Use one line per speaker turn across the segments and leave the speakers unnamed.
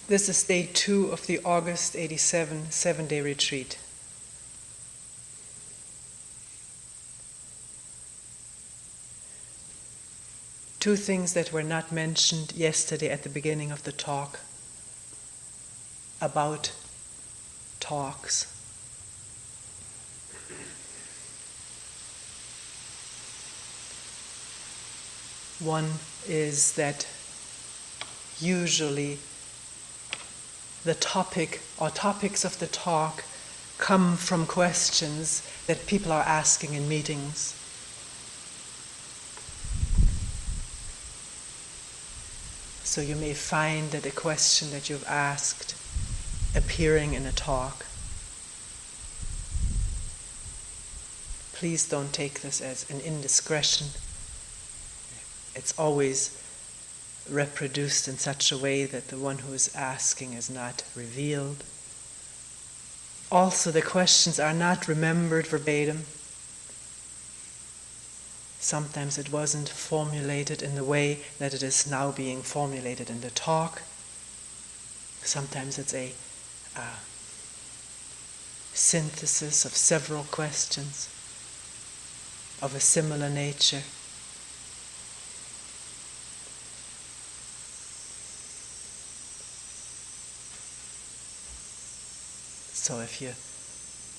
This is day 2 of the August 87 7-day retreat. Two things that were not mentioned yesterday at the beginning of the talk about talks. One is that usually the topic or topics of the talk come from questions that people are asking in meetings. So you may find that a question that you've asked appearing in a talk. Please don't take this as an indiscretion. It's always reproduced in such a way that the one who is asking is not revealed. Also, the questions are not remembered verbatim. Sometimes it wasn't formulated in the way that it is now being formulated in the talk. Sometimes it's a synthesis of several questions of a similar nature. So if your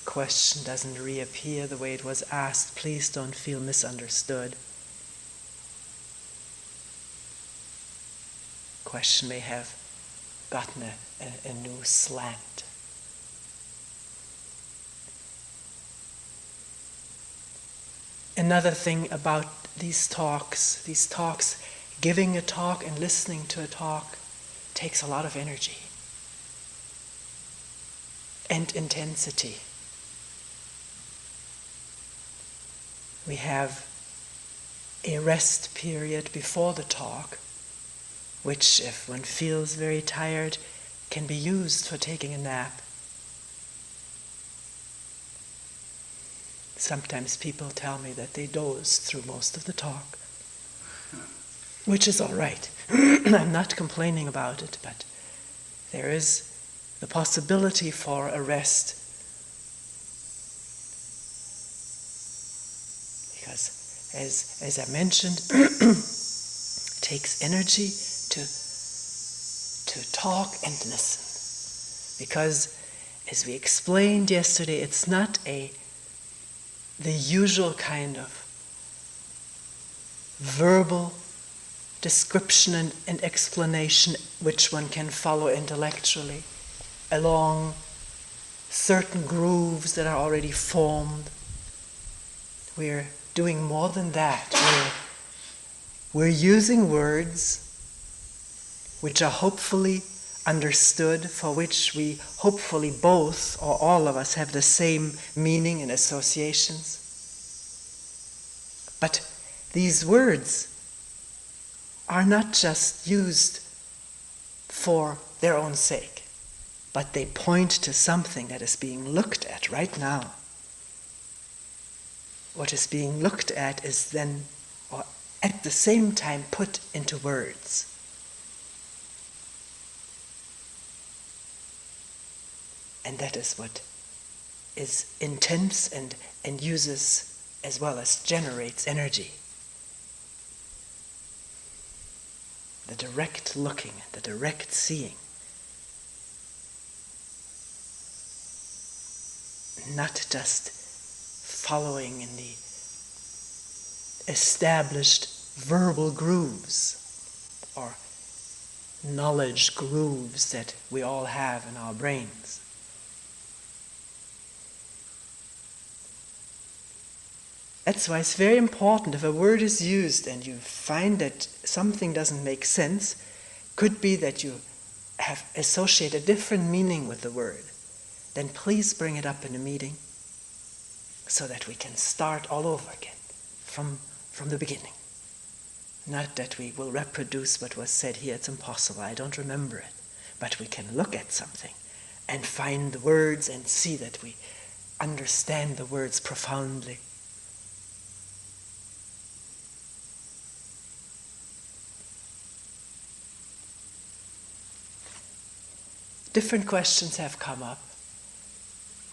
question doesn't reappear the way it was asked, please don't feel misunderstood. Question may have gotten a new slant. Another thing about these talks, giving a talk and listening to a talk takes a lot of energy and intensity. We have a rest period before the talk, which, if one feels very tired, can be used for taking a nap. Sometimes people tell me that they doze through most of the talk, which is all right. I'm not complaining about it, but there is the possibility for a rest. Because, as I mentioned, it takes energy to talk and listen. Because, as we explained yesterday, it's not the usual kind of verbal description and explanation which one can follow intellectually along certain grooves that are already formed. We're doing more than that. We're using words which are hopefully understood, for which we hopefully both or all of us have the same meaning and associations. But these words are not just used for their own sake, but they point to something that is being looked at right now. What is being looked at is then, or at the same time, put into words. And that is what is intense and uses as well as generates energy. The direct looking, the direct seeing. Not just following in the established verbal grooves or knowledge grooves that we all have in our brains. That's why it's very important, if a word is used and you find that something doesn't make sense, could be that you have associated a different meaning with the word, then please bring it up in a meeting so that we can start all over again from the beginning. Not that we will reproduce what was said here, it's impossible, I don't remember it. But we can look at something and find the words and see that we understand the words profoundly. different questions have come up.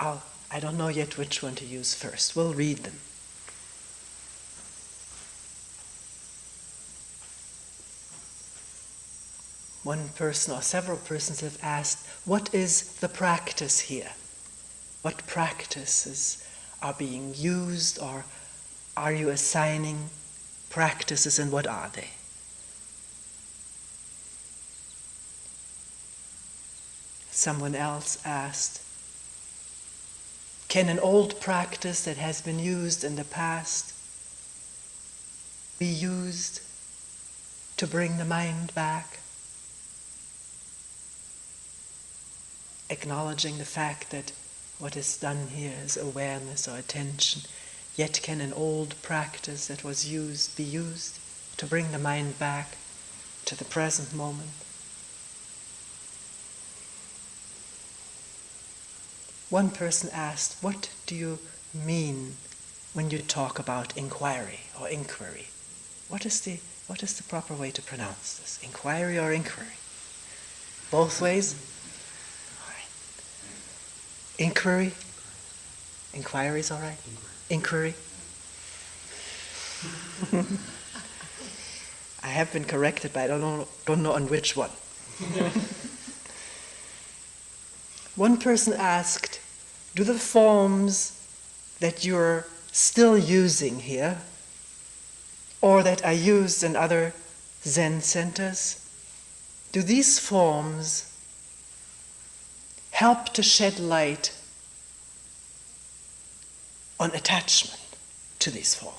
I don't know yet which one to use first. We'll read them. One person or several persons have asked, what is the practice here? What practices are being used, or are you assigning practices, and what are they? Someone else asked, can an old practice that has been used in the past be used to bring the mind back? Acknowledging the fact that what is done here is awareness or attention, yet can an old practice that was used be used to bring the mind back to the present moment? One person asked, what do you mean when you talk about inquiry or inquiry? What is the proper way to pronounce this? Inquiry or inquiry? Both ways? Inquiry? Inquiry is all right? Inquiry? I have been corrected, but I don't know on which one. One person asked, do the forms that you're still using here, or that are used in other Zen centers, do these forms help to shed light on attachment to these forms?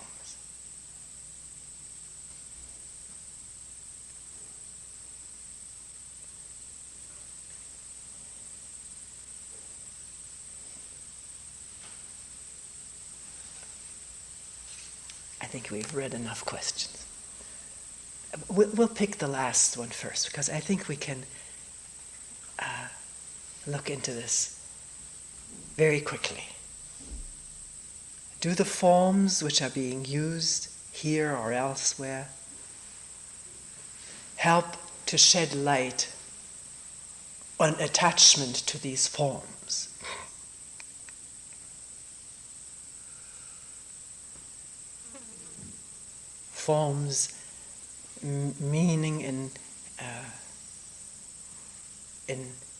I think we've read enough questions. We'll pick the last one first, because I think we can look into this very quickly. Do the forms which are being used here or elsewhere help to shed light on attachment to these forms? Forms meaning in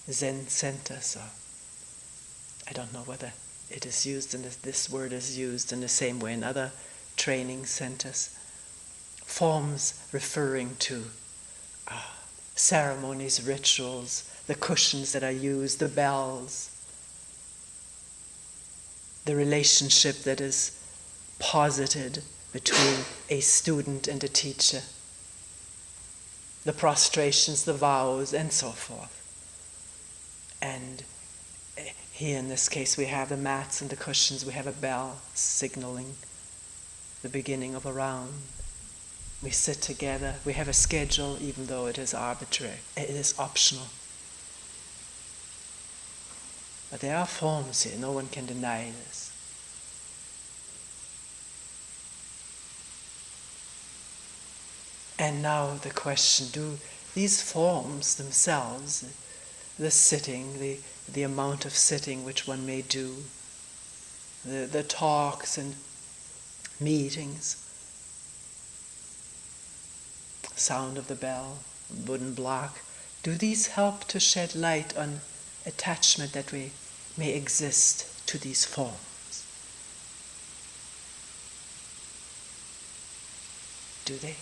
Zen centers, or I don't know whether it is used, and this word is used in the same way in other training centers. Forms referring to ceremonies, rituals, the cushions that are used, the bells, the relationship that is posited between a student and a teacher, the prostrations, the vows, and so forth. And here in this case we have the mats and the cushions, we have a bell signaling the beginning of a round. We sit together, we have a schedule, even though it is arbitrary, it is optional. But there are forms here, no one can deny this. And now the question, do these forms themselves, the sitting, the amount of sitting which one may do, the talks and meetings, sound of the bell, wooden block, do these help to shed light on attachment that we may exist to these forms? Do they?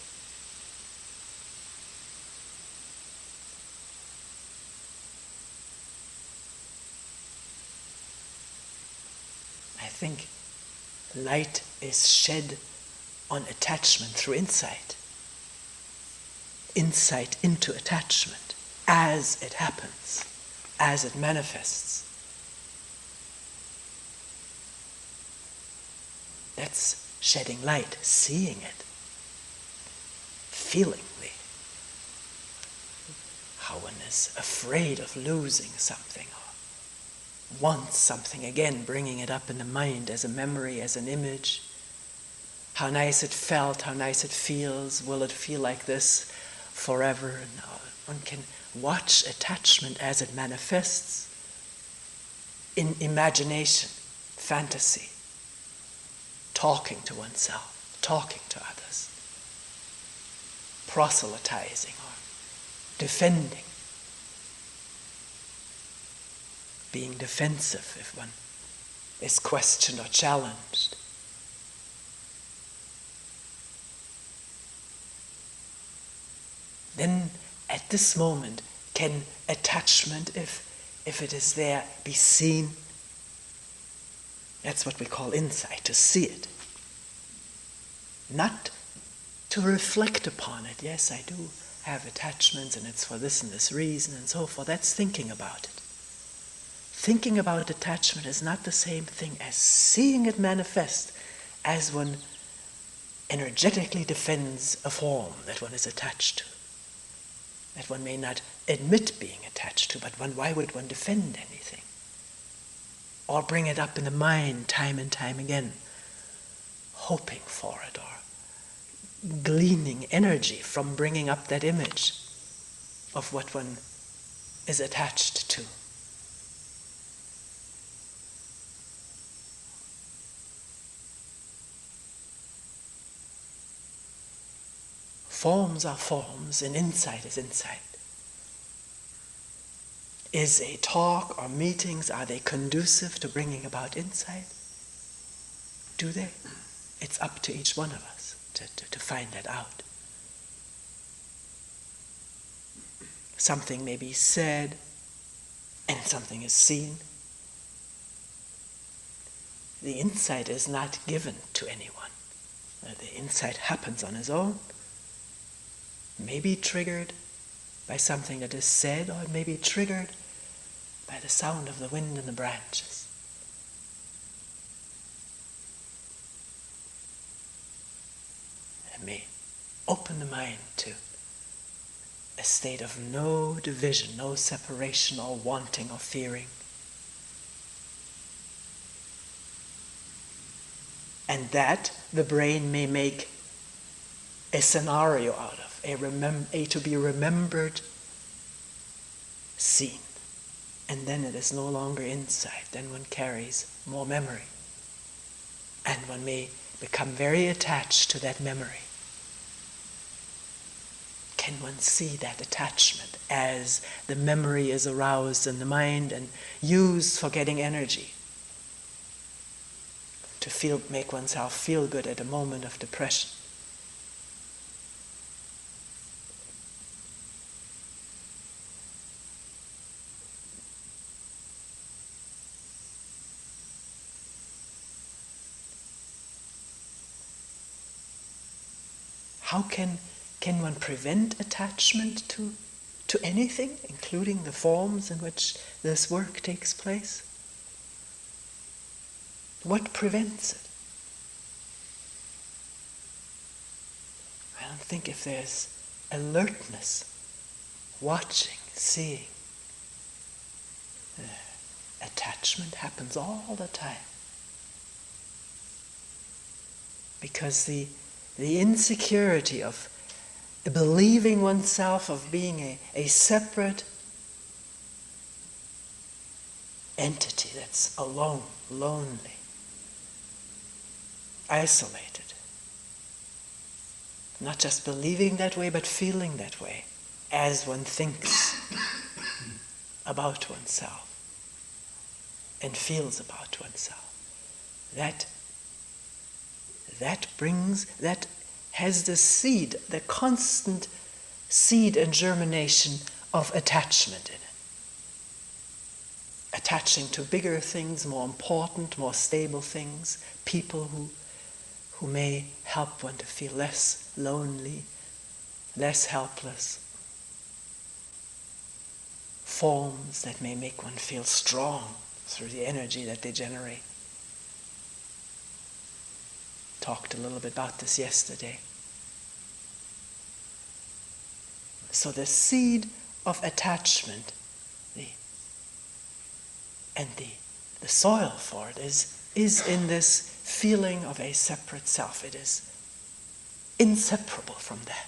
I think light is shed on attachment through insight. Insight into attachment as it happens, as it manifests. That's shedding light, seeing it, feeling how one is afraid of losing something, or wants something again, bringing it up in the mind as a memory, as an image. How nice it felt, how nice it feels. Will it feel like this forever? No, watch attachment as it manifests in imagination, fantasy, talking to oneself, talking to others, proselytizing or defending, being defensive if one is questioned or challenged. Then at this moment can attachment, if it is there, be seen. That's what we call insight, to see it. Not to reflect upon it. Yes, I do have attachments and it's for this and this reason and so forth. That's thinking about it. Thinking about attachment is not the same thing as seeing it manifest as one energetically defends a form that one is attached to, that one may not admit being attached to, but why would one defend anything? Or bring it up in the mind time and time again, hoping for it or gleaning energy from bringing up that image of what one is attached to. Forms are forms and insight is insight. Is a talk or meetings, are they conducive to bringing about insight? Do they? It's up to each one of us to find that out. Something may be said and something is seen. The insight is not given to anyone. The insight happens on its own. May be triggered by something that is said, or it may be triggered by the sound of the wind in the branches. It may open the mind to a state of no division, no separation or wanting or fearing. And that the brain may make a scenario out of, a to be remembered scene. And then it is no longer insight, then one carries more memory. And one may become very attached to that memory. Can one see that attachment as the memory is aroused in the mind and used for getting energy? To make oneself feel good at a moment of depression. How can one prevent attachment to anything, including the forms in which this work takes place? What prevents it? I don't think if there's alertness, watching, seeing, attachment happens all the time. Because the insecurity of believing oneself of being a separate entity that's alone, lonely, isolated. Not just believing that way, but feeling that way as one thinks about oneself and feels about oneself. That has the seed, the constant seed and germination of attachment in it. Attaching to bigger things, more important, more stable things, people who may help one to feel less lonely, less helpless. Forms that may make one feel strong through the energy that they generate. Talked a little bit about this yesterday. So the seed of attachment, the soil for it is in this feeling of a separate self. It is inseparable from that.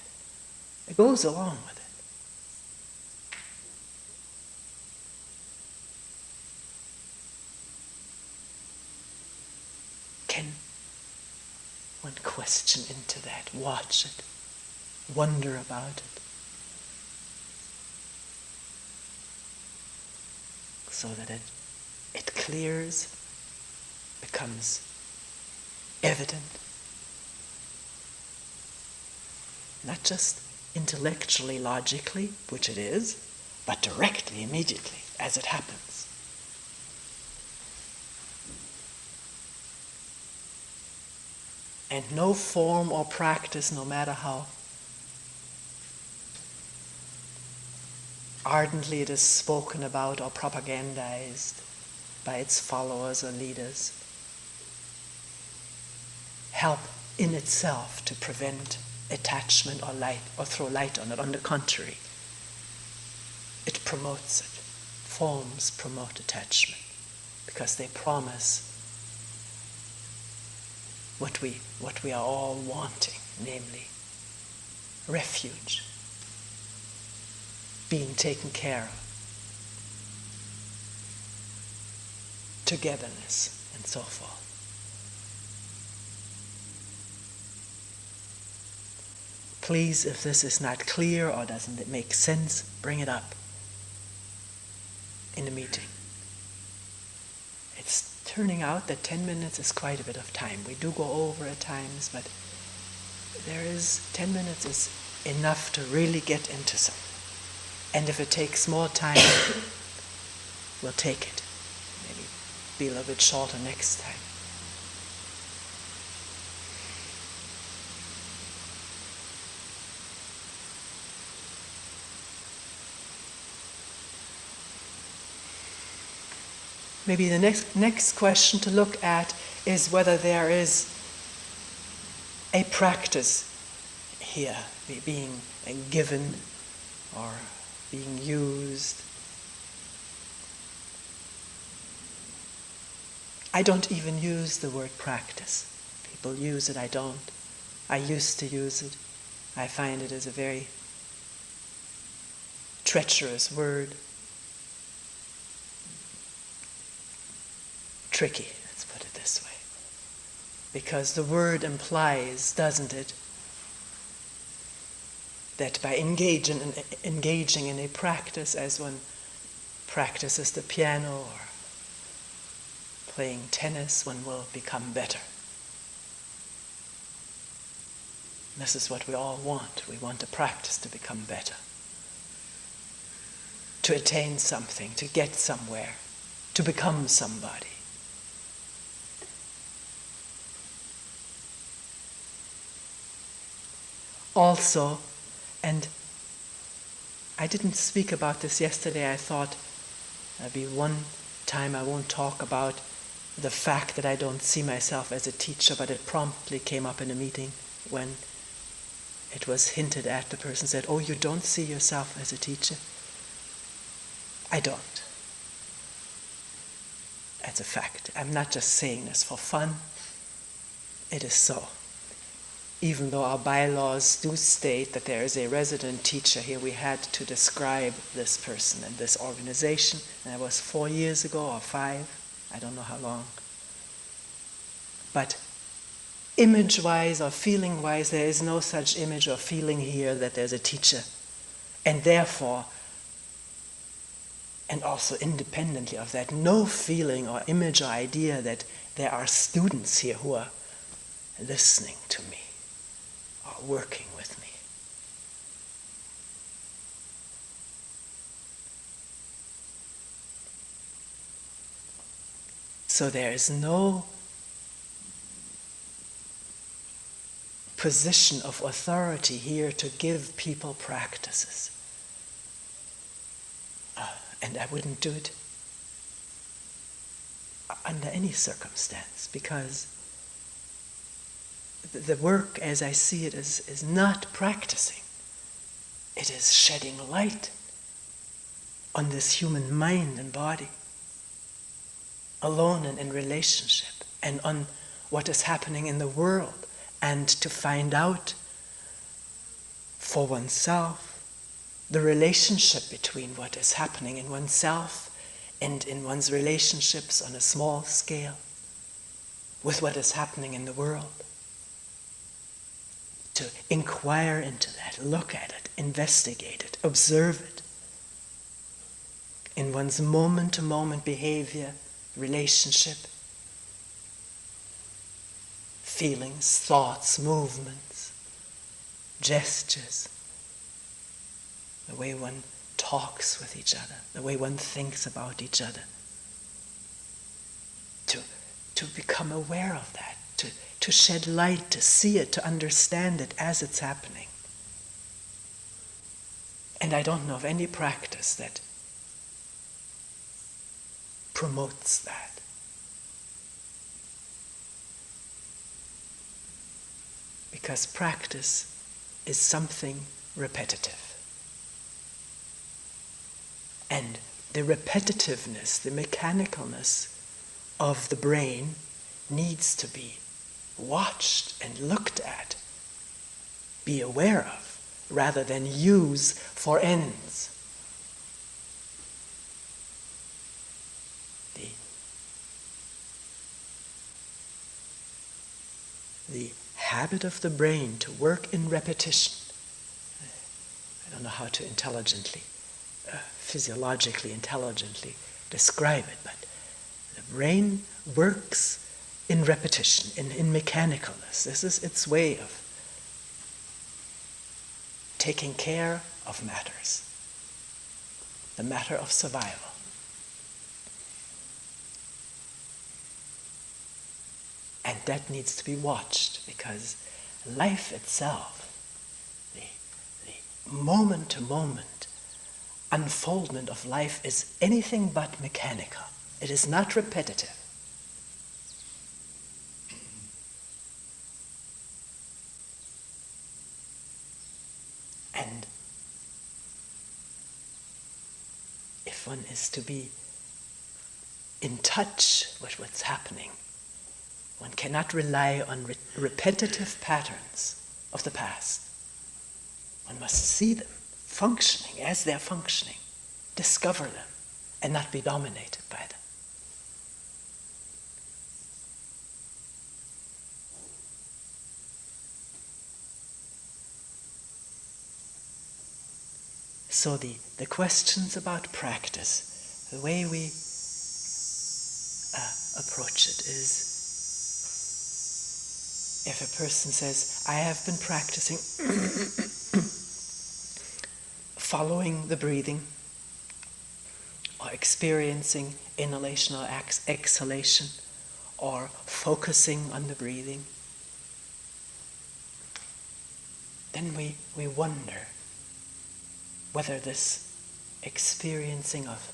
It goes along with can one question into that, watch it, wonder about it, so that it clears, becomes evident, not just intellectually, logically, which it is, but directly, immediately, as it happens. And no form or practice, no matter how ardently it is spoken about or propagandized by its followers or leaders, help in itself to prevent attachment or light, or throw light on it. On the contrary, it promotes it. Forms promote attachment because they promise what we are all wanting, namely refuge, being taken care of, togetherness, and so forth. Please, if this is not clear or doesn't it make sense, bring it up in the meeting. It's turning out that 10 minutes is quite a bit of time. We do go over at times, but 10 minutes is enough to really get into something. And if it takes more time, we'll take it. Maybe be a little bit shorter next time. Maybe the next question to look at is whether there is a practice here being given or being used. I don't even use the word practice. People use it, I don't. I used to use it. I find it as a very treacherous word. Tricky, let's put it this way. Because the word implies, doesn't it, that by engaging in a practice, as one practices the piano or playing tennis, one will become better. This is what we all want. We want to practice to become better, to attain something, to get somewhere, to become somebody. Also, and I didn't speak about this yesterday, I thought there'd be one time I won't talk about the fact that I don't see myself as a teacher, but it promptly came up in a meeting when it was hinted at. The person said, "Oh, you don't see yourself as a teacher?" I don't. That's a fact. I'm not just saying this for fun. It is so. Even though our bylaws do state that there is a resident teacher here, we had to describe this person and this organization. And that was 4 years ago or 5, I don't know how long. But image-wise or feeling-wise, there is no such image or feeling here that there's a teacher. And therefore, and also independently of that, no feeling or image or idea that there are students here who are listening to me or working with me. So there is no position of authority here to give people practices. And I wouldn't do it under any circumstance, because the work as I see it is not practicing. It is shedding light on this human mind and body, alone and in relationship, and on what is happening in the world, and to find out for oneself the relationship between what is happening in oneself and in one's relationships on a small scale, with what is happening in the world. To inquire into that, look at it, investigate it, observe it. In one's moment-to-moment behavior, relationship, feelings, thoughts, movements, gestures, the way one talks with each other, the way one thinks about each other. To become aware of that, to shed light, to see it, to understand it as it's happening. And I don't know of any practice that promotes that. Because practice is something repetitive. And the repetitiveness, the mechanicalness of the brain needs to be watched and looked at, be aware of, rather than use for ends. The habit of the brain to work in repetition. I don't know how to intelligently, physiologically intelligently describe it, but the brain works in repetition, in mechanicalness. This is its way of taking care of matters, the matter of survival. And that needs to be watched, because life itself, the moment-to-moment unfoldment of life, is anything but mechanical. It is not repetitive. And if one is to be in touch with what's happening, one cannot rely on repetitive patterns of the past. One must see them functioning as they're functioning, discover them, and not be dominated by them. So the questions about practice, the way we approach it is, if a person says, I have been practicing following the breathing, or experiencing inhalation or exhalation, or focusing on the breathing, then we wonder whether this experiencing of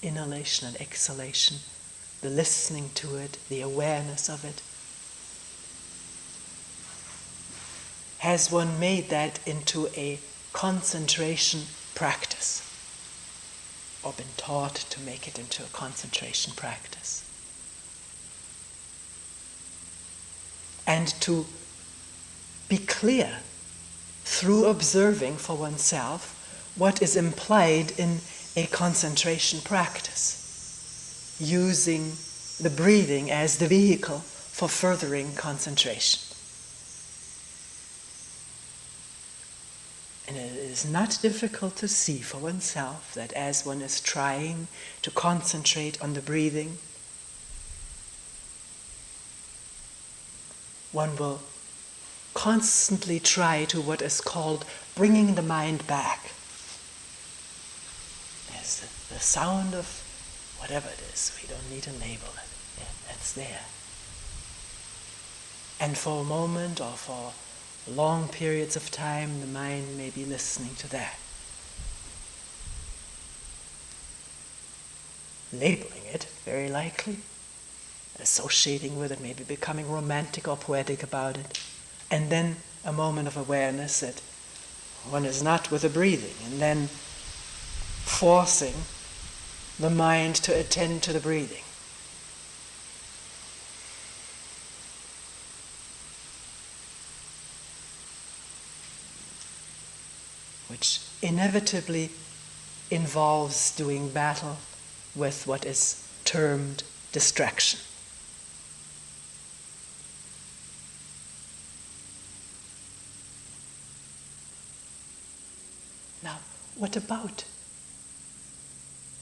inhalation and exhalation, the listening to it, the awareness of it, has one made that into a concentration practice, or been taught to make it into a concentration practice? And to be clear through observing for oneself what is implied in a concentration practice, using the breathing as the vehicle for furthering concentration. And it is not difficult to see for oneself that as one is trying to concentrate on the breathing, one will constantly try to what is called bringing the mind back. There's the sound of whatever it is, we don't need to label it, it's there. And for a moment or for long periods of time, the mind may be listening to that. Labeling it, very likely, associating with it, maybe becoming romantic or poetic about it. And then a moment of awareness that one is not with the breathing, and then forcing the mind to attend to the breathing. Which inevitably involves doing battle with what is termed distraction. what about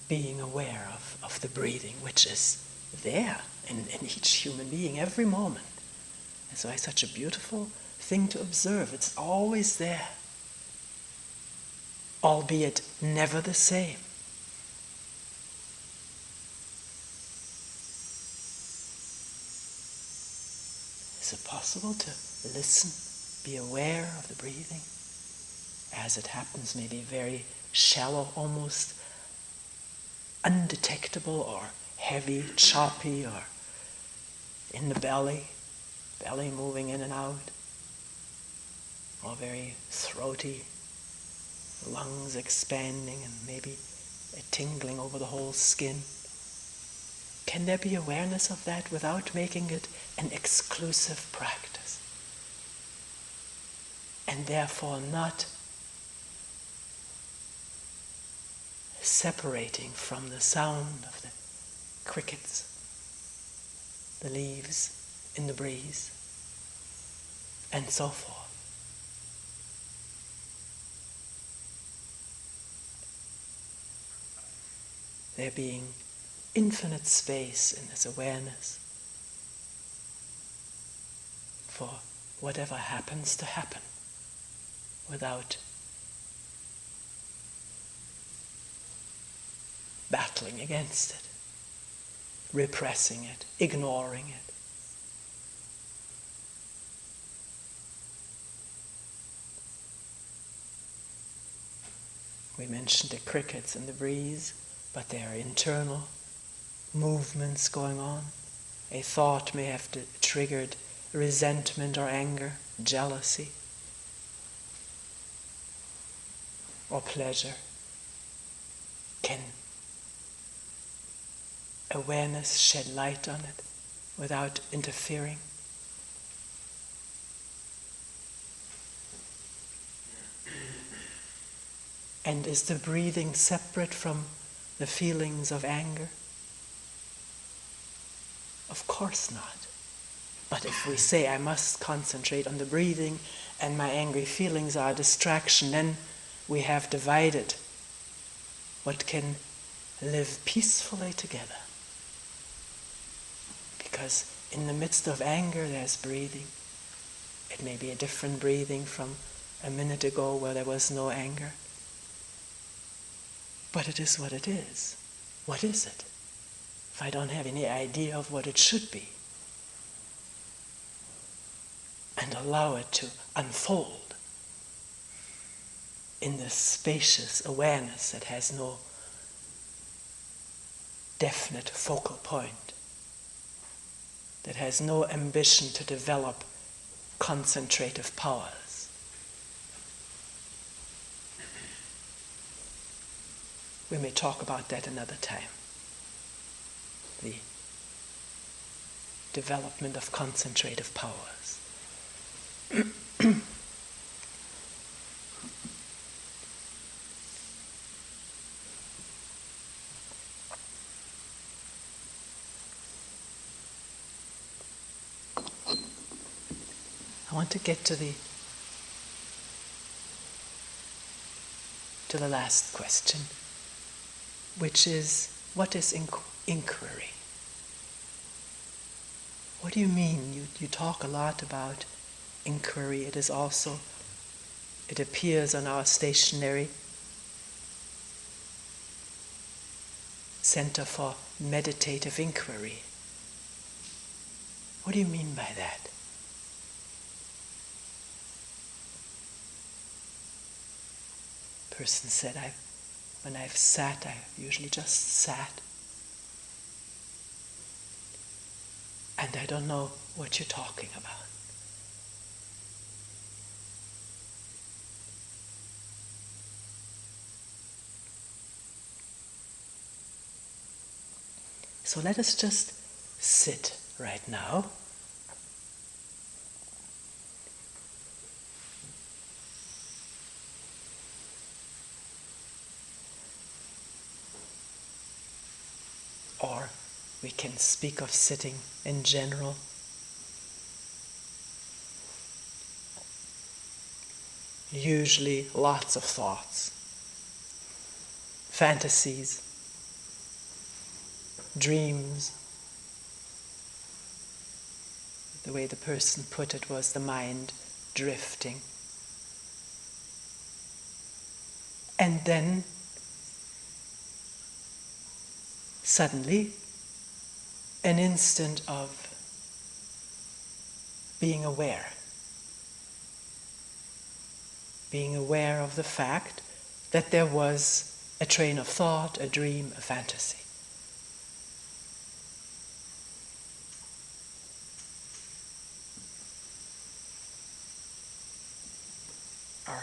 being aware of the breathing, which is there in each human being every moment? And so it's such a beautiful thing to observe. It's always there, albeit never the same. Is it possible to listen, be aware of the breathing as it happens, maybe very shallow, almost undetectable, or heavy, choppy, or in the belly moving in and out, or very throaty, lungs expanding and maybe a tingling over the whole skin? Can there be awareness of that without making it an exclusive practice? And therefore not separating from the sound of the crickets, the leaves in the breeze, and so forth. There being infinite space in this awareness for whatever happens to happen, without battling against it, repressing it, ignoring it. We mentioned the crickets and the breeze, but there are internal movements going on. A thought may have triggered resentment or anger, jealousy, or pleasure. Can awareness shed light on it without interfering? And is the breathing separate from the feelings of anger? Of course not. But if we say, I must concentrate on the breathing and my angry feelings are a distraction, then we have divided what can live peacefully together. Because in the midst of anger there's breathing. It may be a different breathing from a minute ago where there was no anger. But it is what it is. What is it? If I don't have any idea of what it should be, and allow it to unfold in this spacious awareness that has no definite focal point, that has no ambition to develop concentrative powers. We may talk about that another time. The development of concentrative powers. I want to get to the last question, which is, what is inquiry? What do you mean? You talk a lot about inquiry. It appears on our stationery Center for Meditative Inquiry. What do you mean by that? Person said, when I've sat, I've usually just sat. And I don't know what you're talking about. So let us just sit right now. Or we can speak of sitting in general. Usually lots of thoughts fantasies, dreams. The way the person put it was the mind drifting. And then, suddenly, an instant of being aware. Being aware of the fact that there was a train of thought, a dream, a fantasy.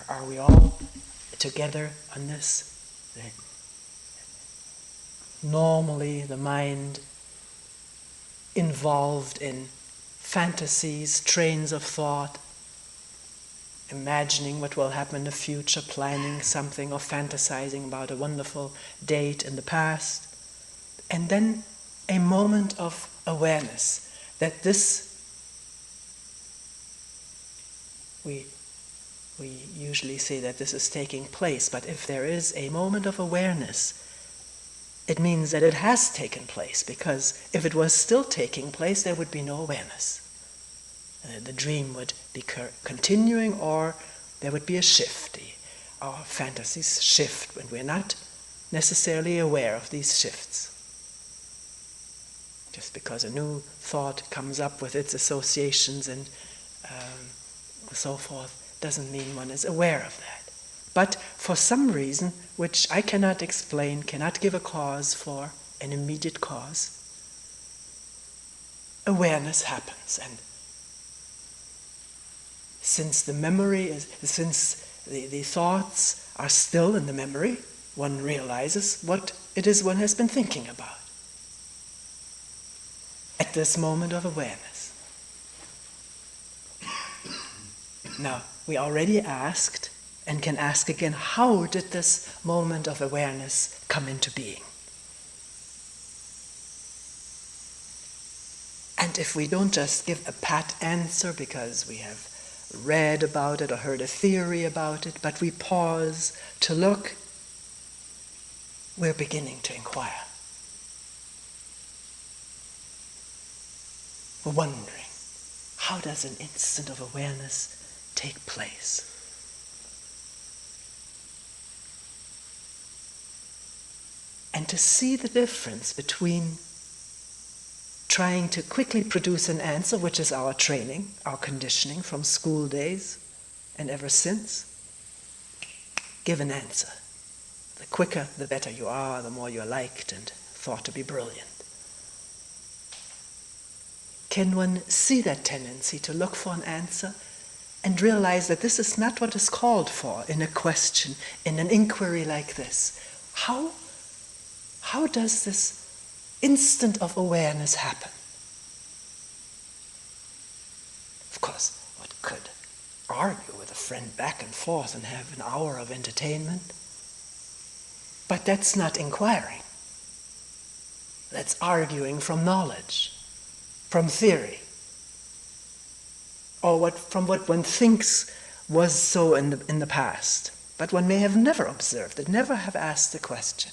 Are we all together on this? Normally, the mind involved in fantasies, trains of thought, imagining what will happen in the future, planning something or fantasizing about a wonderful date in the past. And then a moment of awareness that this, we usually say that this is taking place, but if there is a moment of awareness, it means that it has taken place, because if it was still taking place, there would be no awareness. The dream would be continuing, or there would be a shift. Our fantasies shift when we're not necessarily aware of these shifts. Just because a new thought comes up with its associations and so forth doesn't mean one is aware of that. But for some reason, which I cannot explain, cannot give a cause for, an immediate cause, awareness happens. And since the thoughts are still in the memory, one realizes what it is one has been thinking about at this moment of awareness. Now, we already asked, and can ask again, how did this moment of awareness come into being? And if we don't just give a pat answer because we have read about it or heard a theory about it, but we pause to look, we're beginning to inquire. We're wondering, how does an instant of awareness take place? And to see the difference between trying to quickly produce an answer, which is our training, our conditioning from school days and ever since. Give an answer. The quicker, the better you are, the more you're liked and thought to be brilliant. Can one see that tendency to look for an answer and realize that this is not what is called for in a question, in an inquiry like this? How does this instant of awareness happen? Of course, one could argue with a friend back and forth and have an hour of entertainment, but that's not inquiring. That's arguing from knowledge, from theory, or from what one thinks was so in the past, but one may have never observed it, never have asked the question.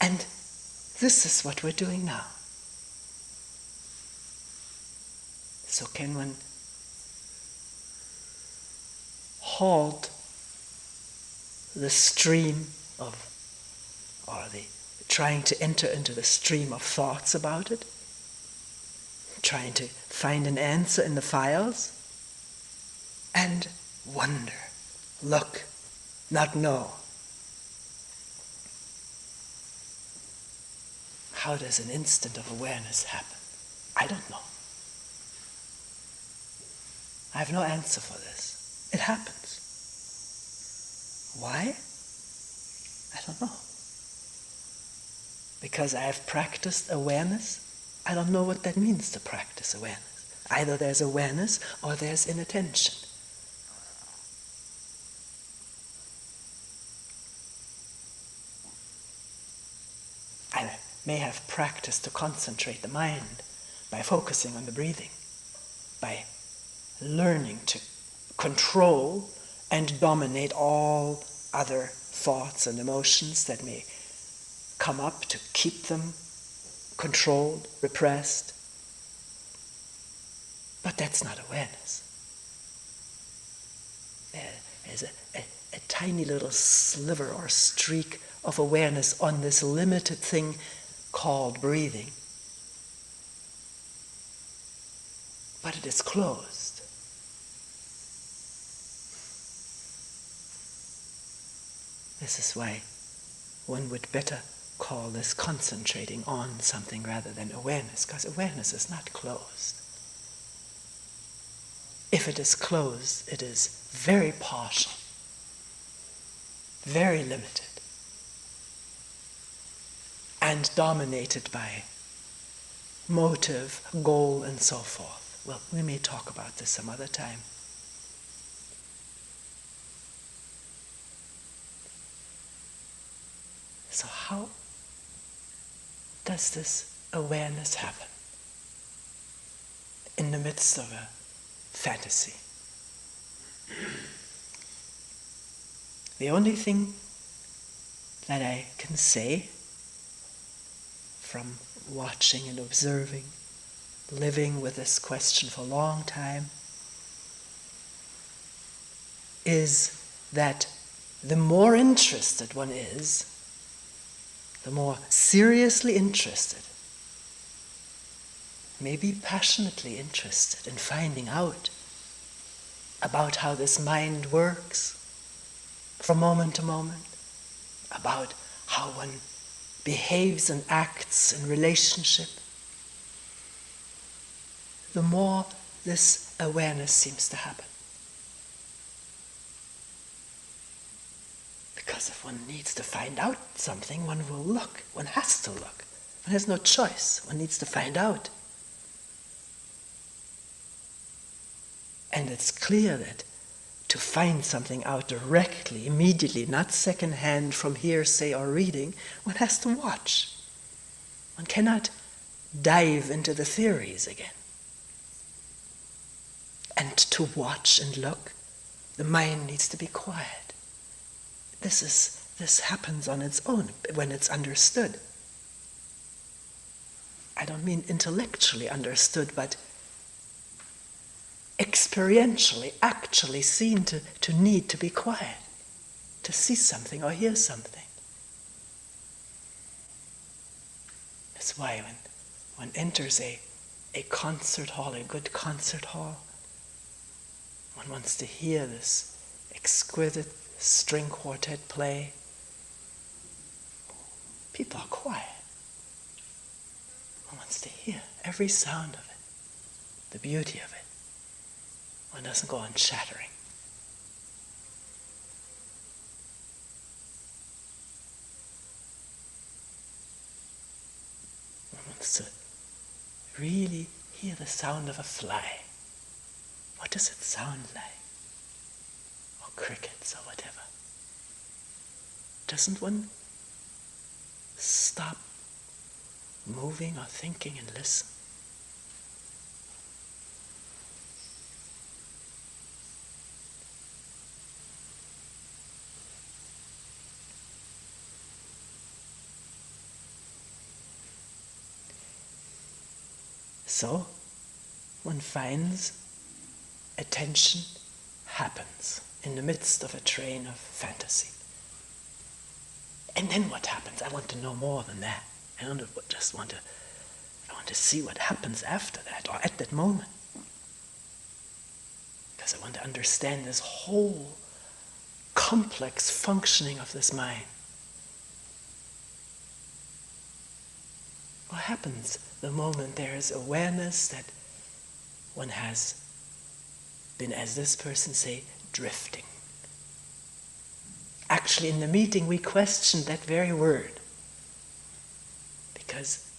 And this is what we're doing now. So can one halt the stream of, or the trying to enter into the stream of thoughts about it? Trying to find an answer in the files? And wonder, look, not know. How does an instant of awareness happen? I don't know. I have no answer for this. It happens. Why? I don't know. Because I have practiced awareness? I don't know what that means to practice awareness. Either there's awareness or there's inattention. I may have practiced to concentrate the mind by focusing on the breathing, by learning to control and dominate all other thoughts and emotions that may come up to keep them controlled, repressed. But that's not awareness. There's a tiny little sliver or streak of awareness on this limited thing called breathing. But it is closed. This is why one would better call this concentrating on something rather than awareness, because awareness is not closed. If it is closed, it is very partial, very limited, and dominated by motive, goal, and so forth. Well, we may talk about this some other time. So how does this awareness happen in the midst of a fantasy? The only thing that I can say from watching and observing, living with this question for a long time, is that the more interested one is, the more seriously interested, maybe passionately interested in finding out about how this mind works from moment to moment, about how one behaves and acts in relationship, the more this awareness seems to happen. Because if one needs to find out something, one will look. One has to look. One has no choice. One needs to find out. And it's clear that to find something out directly, immediately, not second-hand from hearsay or reading, one has to watch. One cannot dive into the theories again. And to watch and look, the mind needs to be quiet. This happens on its own when it's understood. I don't mean intellectually understood, but experientially, actually seen to need to be quiet, to see something or hear something. That's why when one enters a concert hall, a good concert hall, one wants to hear this exquisite string quartet play. People are quiet. One wants to hear every sound of it, the beauty of it. One doesn't go on chattering. One wants to really hear the sound of a fly. What does it sound like? Or crickets or whatever. Doesn't one stop moving or thinking and listen? So, one finds attention happens in the midst of a train of fantasy. And then what happens? I want to know more than that. I want to see what happens after that, or at that moment. Because I want to understand this whole complex functioning of this mind. What happens the moment there is awareness that one has been, as this person say, drifting? Actually, in the meeting, we questioned that very word. Because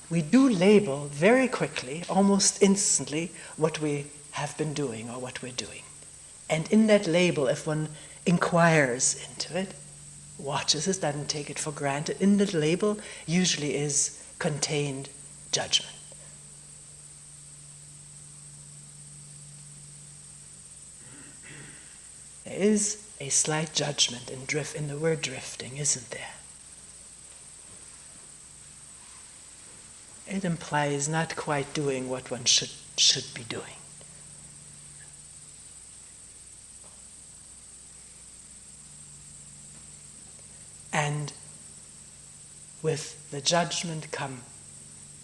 we do label very quickly, almost instantly, what we have been doing or what we're doing. And in that label, if one inquires into it, watches it, doesn't take it for granted, in that label usually is contained judgment. There is a slight judgment in the word drifting, isn't there? It implies not quite doing what one should be doing. And with the judgment come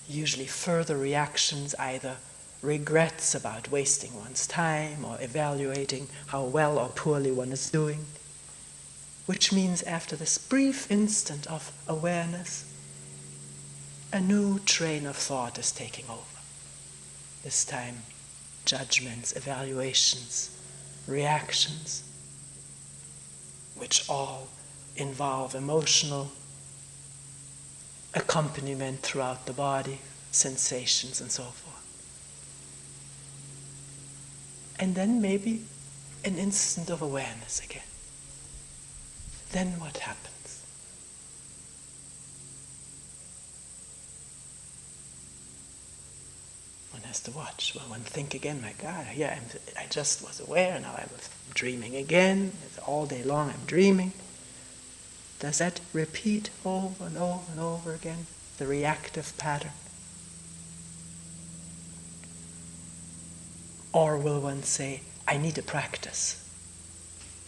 usually further reactions, either regrets about wasting one's time or evaluating how well or poorly one is doing, which means after this brief instant of awareness, a new train of thought is taking over. This time, judgments, evaluations, reactions, which all involve emotional accompaniment throughout the body, sensations and so forth. And then maybe an instant of awareness again. Then what happens? One has to watch. Well, one think again, my God, yeah, I just was aware, now I was dreaming again. All day long I'm dreaming. Does that repeat over and over and over again, the reactive pattern? Or will one say, I need a practice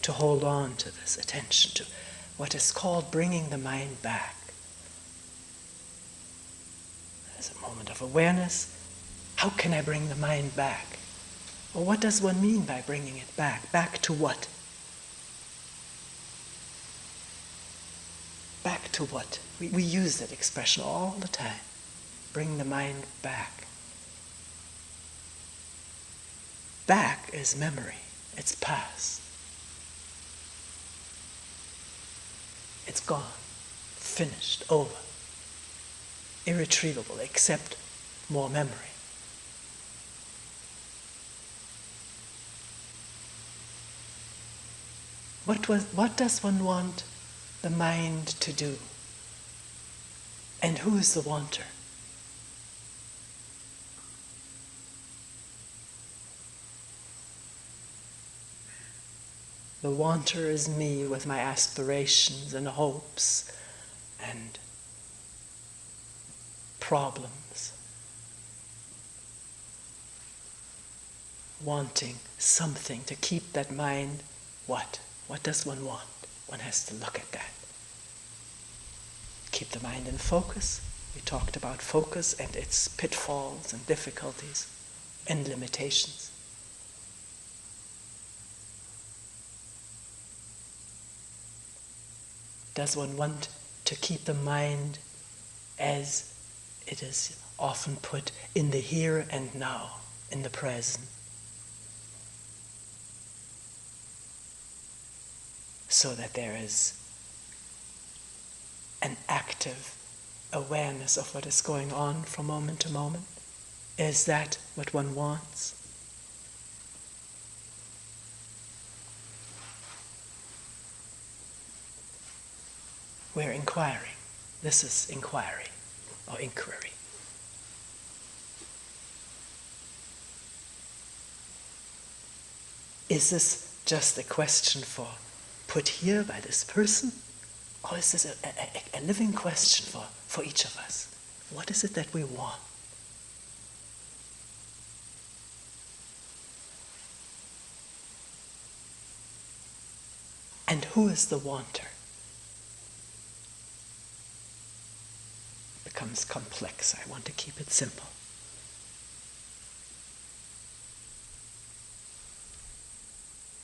to hold on to this attention, to what is called bringing the mind back? There's a moment of awareness. How can I bring the mind back? Well, what does one mean by bringing it back? Back to what? Back to what? We use that expression all the time. Bring the mind back. Back is memory. It's past. It's gone. Finished. Over. Irretrievable, except more memory. What does one want the mind to do? And who is the wanter? The wanter is me with my aspirations and hopes and problems. Wanting something to keep that mind, what? What does one want? One has to look at that. Keep the mind in focus. We talked about focus and its pitfalls and difficulties and limitations. Does one want to keep the mind, as it is often put, in the here and now, in the present? So that there is an active awareness of what is going on from moment to moment? Is that what one wants? We're inquiring. This is inquiry or inquiry. Is this just a question for put here by this person? Or is this a living question for each of us? What is it that we want? And who is the wanter? It becomes complex. I want to keep it simple.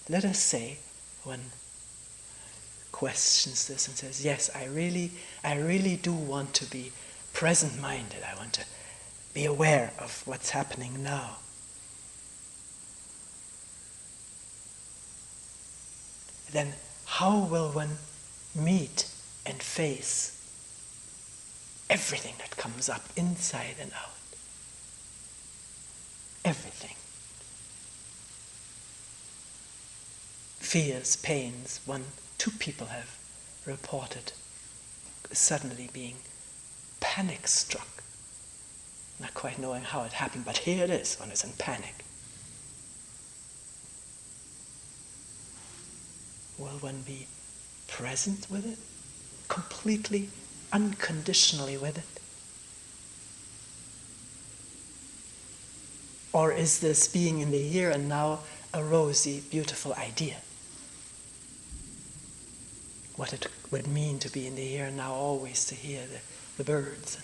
Let us say, one questions this and says, yes, I really do want to be present-minded. I want to be aware of what's happening now. Then how will one meet and face everything that comes up inside and out? Everything. Fears, pains, two people have reported suddenly being panic-struck, not quite knowing how it happened, but here it is, one is in panic. will one be present with it? Completely, unconditionally with it? Or is this being in the here and now a rosy, beautiful idea? What it would mean to be in the here and now, always to hear the birds.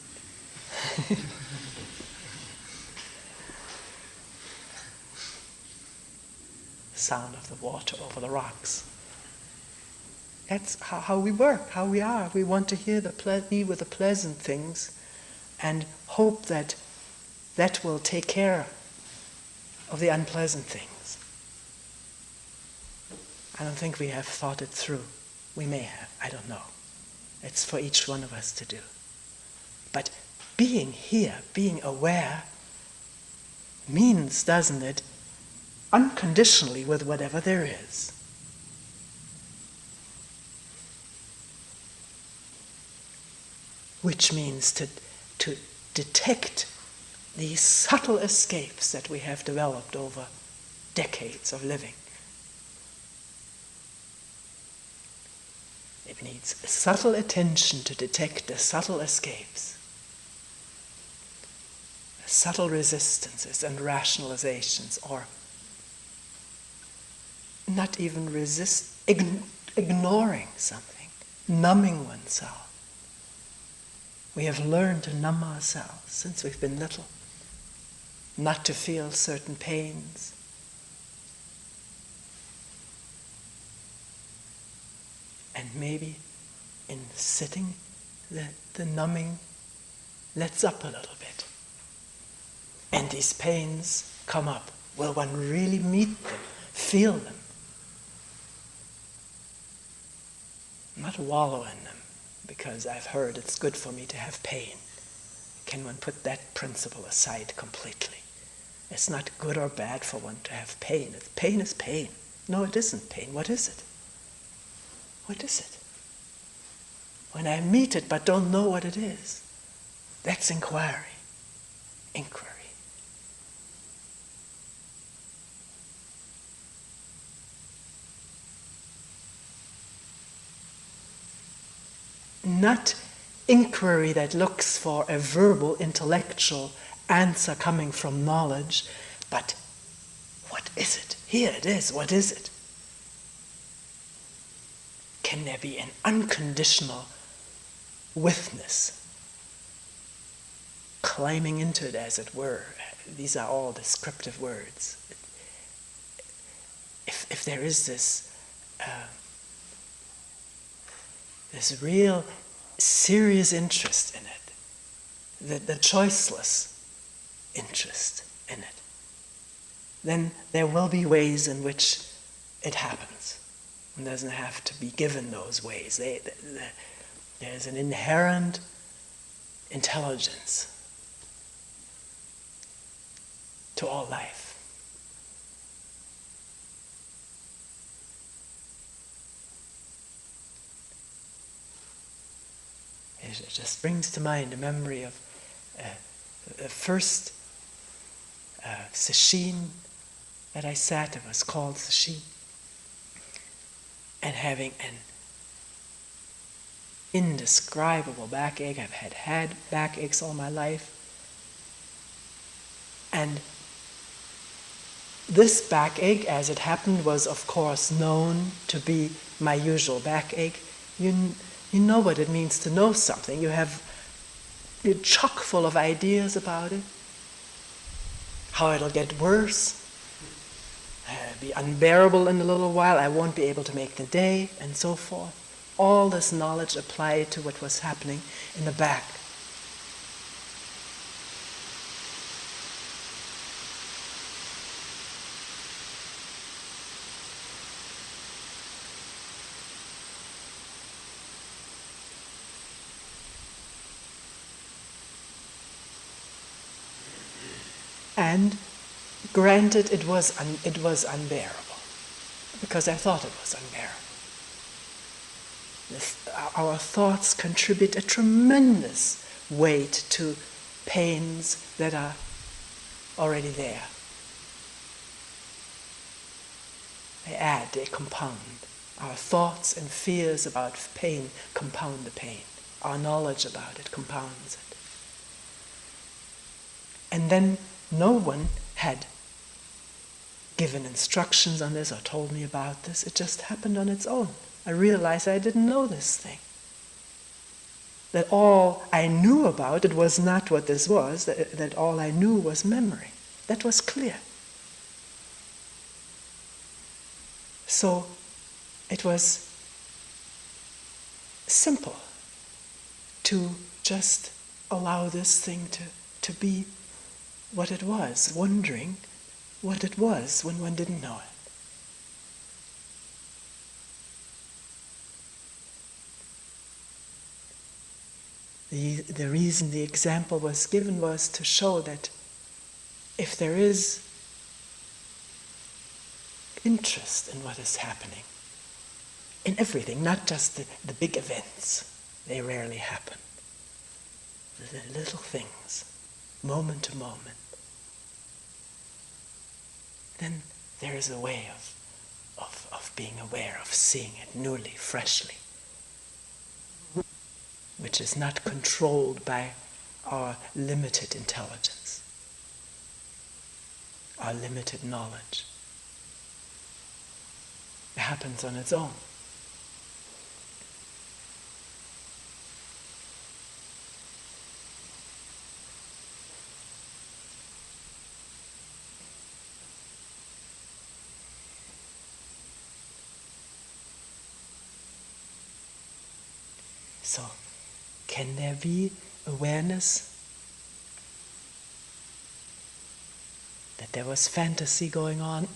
Sound of the water over the rocks. That's how we work, how we are. We want to hear be with the pleasant things and hope that that will take care of the unpleasant things. I don't think we have thought it through. We may have, I don't know. It's for each one of us to do. But being here, being aware, means, doesn't it, unconditionally with whatever there is. Which means to detect these subtle escapes that we have developed over decades of living. It needs subtle attention to detect the subtle escapes, subtle resistances and rationalizations, or not even ignoring something, numbing oneself. We have learned to numb ourselves since we've been little, not to feel certain pains. And maybe in sitting, the numbing lets up a little bit. And these pains come up. Will one really meet them, feel them? Not wallow in them, because I've heard it's good for me to have pain. Can one put that principle aside completely? It's not good or bad for one to have pain. Pain is pain. No, it isn't pain. What is it? What is it? When I meet it but don't know what it is, that's inquiry. Inquiry. Not inquiry that looks for a verbal, intellectual answer coming from knowledge, but what is it? Here it is. What is it? Can there be an unconditional witness, climbing into it, as it were? These are all descriptive words. If there is this real serious interest in it, the choiceless interest in it, then there will be ways in which it happens. One doesn't have to be given those ways. There's an inherent intelligence to all life. It just brings to mind a memory of the first sesshin that I sat. It was called sesshin. And having an indescribable backache. I've had backaches all my life. And this backache, as it happened, was of course known to be my usual backache. You know what it means to know something. You're chock full of ideas about it. How it'll get worse. Be unbearable in a little while. I won't be able to make the day, and so forth. All this knowledge applied to what was happening in the back. And granted, it was unbearable, because I thought it was unbearable. Our thoughts contribute a tremendous weight to pains that are already there. They add, they compound. Our thoughts and fears about pain compound the pain. Our knowledge about it compounds it. And then no one had given instructions on this or told me about this. It just happened on its own. I realized I didn't know this thing. That all I knew about it was not what this was, that all I knew was memory. That was clear. So it was simple to just allow this thing to be what it was, wondering what it was when one didn't know it. The reason the example was given was to show that if there is interest in what is happening, in everything, not just the big events, they rarely happen. The little things, moment to moment, then there is a way of being aware, of seeing it newly, freshly, which is not controlled by our limited intelligence, our limited knowledge. It happens on its own. So, can there be awareness that there was fantasy going on?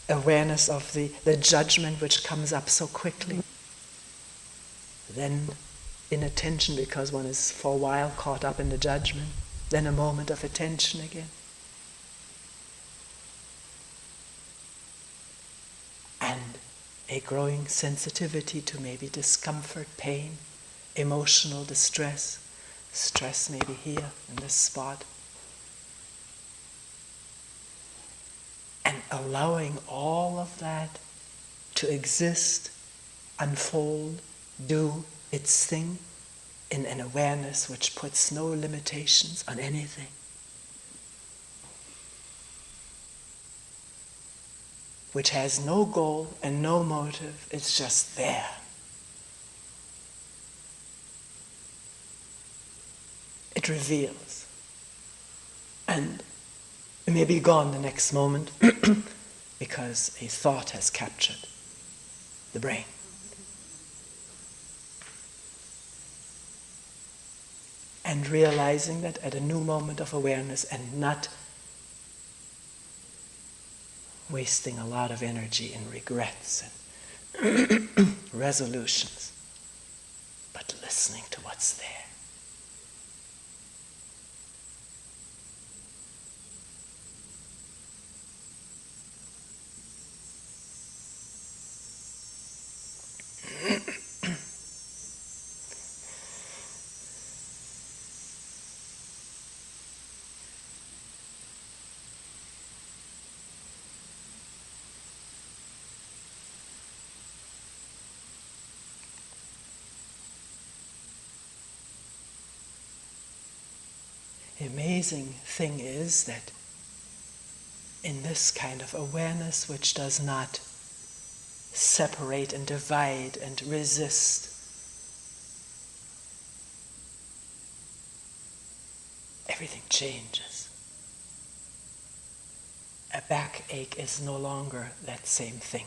Awareness of the judgment which comes up so quickly. Then inattention because one is for a while caught up in the judgment. Then a moment of attention again. And a growing sensitivity to maybe discomfort, pain, emotional distress, stress maybe here in this spot. And allowing all of that to exist, unfold, do its thing in an awareness which puts no limitations on anything. Which has no goal and no motive, it's just there. It reveals. And it may be gone the next moment because a thought has captured the brain. And realizing that at a new moment of awareness and not wasting a lot of energy in regrets and resolutions, but listening to what's there. The amazing thing is that in this kind of awareness which does not separate and divide and resist, everything changes. A backache is no longer that same thing.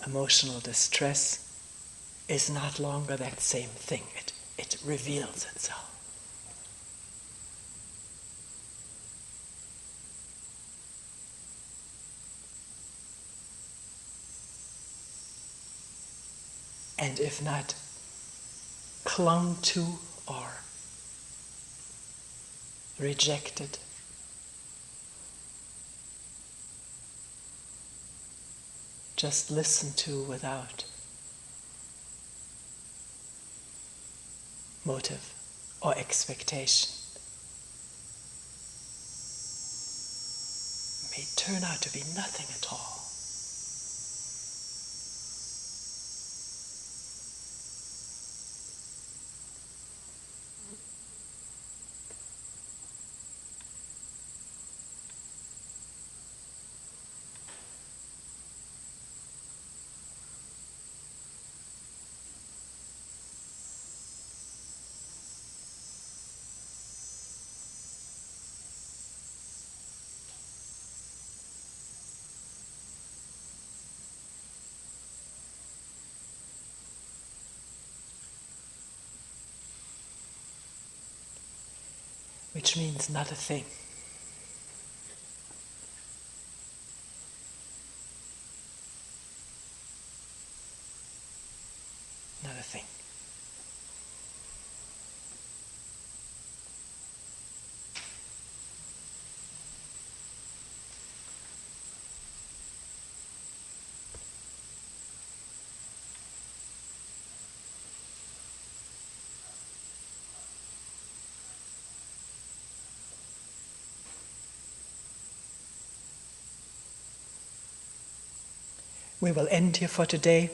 Emotional distress is not longer that same thing. It reveals itself. And if not clung to or rejected, just listen to without motive or expectation. may turn out to be nothing at all. Which means not a thing. Not a thing. We will end here for today.